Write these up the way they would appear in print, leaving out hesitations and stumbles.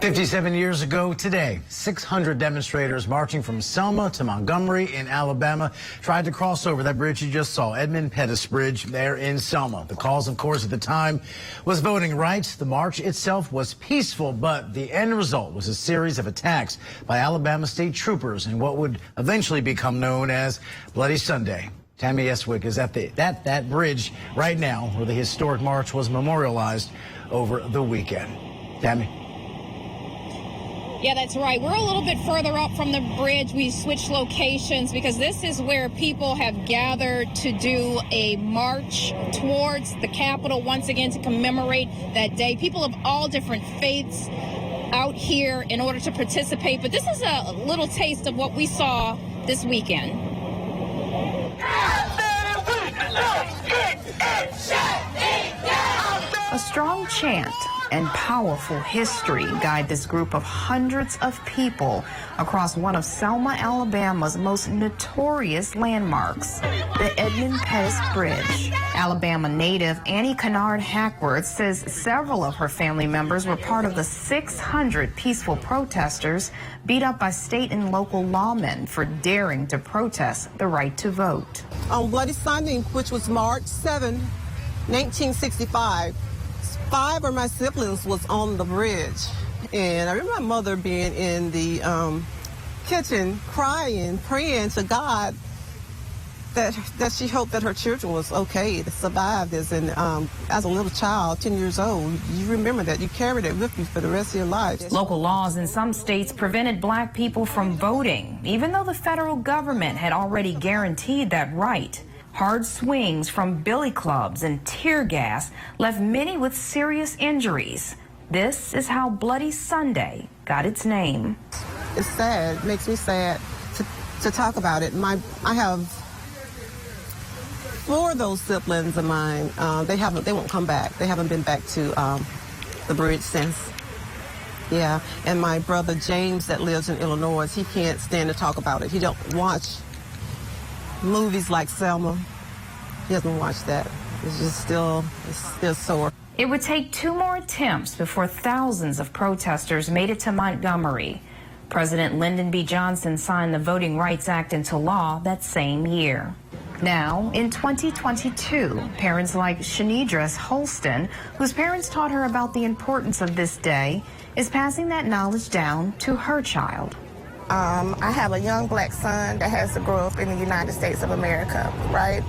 57 years ago today, 600 demonstrators marching from Selma to Montgomery in Alabama tried to cross over that bridge you just saw, Edmund Pettus Bridge there in Selma. The cause, of course, at the time was voting rights. The march itself was peaceful, but the end result was a series of attacks by Alabama state troopers in what would eventually become known as Bloody Sunday. Tammy Eswick is at that bridge right now where the historic march was memorialized over the weekend. Tammy? Yeah, that's right. We're a little bit further up from the bridge. We switched locations because this is where people have gathered to do a march towards the Capitol once again to commemorate that day. People of all different faiths out here in order to participate. But this is a little taste of what we saw this weekend. A strong chant and powerful history guide this group of hundreds of people across one of Selma, Alabama's most notorious landmarks, the Edmund Pettus Bridge. Alabama native Annie Kynard Hackworth says several of her family members were part of the 600 peaceful protesters beat up by state and local lawmen for daring to protest the right to vote. On Bloody Sunday, which was March 7, 1965, 5 of my siblings was on the bridge, and I remember my mother being in the kitchen crying, praying to God that she hoped that her children was okay to survive this. And as a little child, 10 years old, you remember that. You carried it with you for the rest of your life. Local laws in some states prevented black people from voting, even though the federal government had already guaranteed that right. Hard swings from billy clubs and tear gas left many with serious injuries. This is how Bloody Sunday got its name. It's sad. It makes me sad to talk about it. I have 4 of those siblings of mine. They won't come back. They haven't been back to the bridge since. Yeah, and my brother James that lives in Illinois, he can't stand to talk about it. He don't watch movies like Selma. He doesn't watch that. It's still sore. It would take 2 more attempts before thousands of protesters made it to Montgomery. President Lyndon B. Johnson signed the Voting Rights Act into law that same year. Now, in 2022, parents like Shanidra Holston, whose parents taught her about the importance of this day, is passing that knowledge down to her child. I have a young black son that has to grow up in the United States of America, right?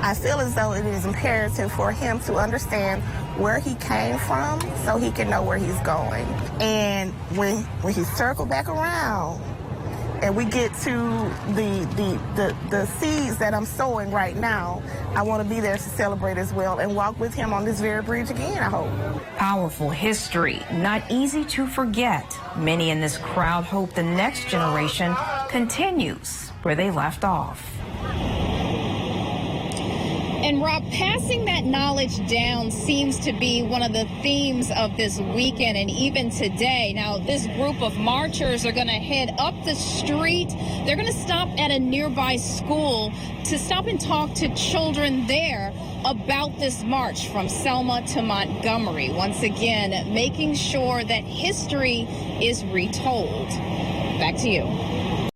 I feel as though it is imperative for him to understand where he came from so he can know where he's going. And when he circles back around and we get to the seeds that I'm sowing right now, I want to be there to celebrate as well and walk with him on this very bridge again, I hope. Powerful history, not easy to forget. Many in this crowd hope the next generation continues where they left off. And Rob, passing that knowledge down seems to be one of the themes of this weekend and even today. Now, this group of marchers are going to head up the street. They're going to stop at a nearby school to stop and talk to children there about this march from Selma to Montgomery. Once again, making sure that history is retold. Back to you.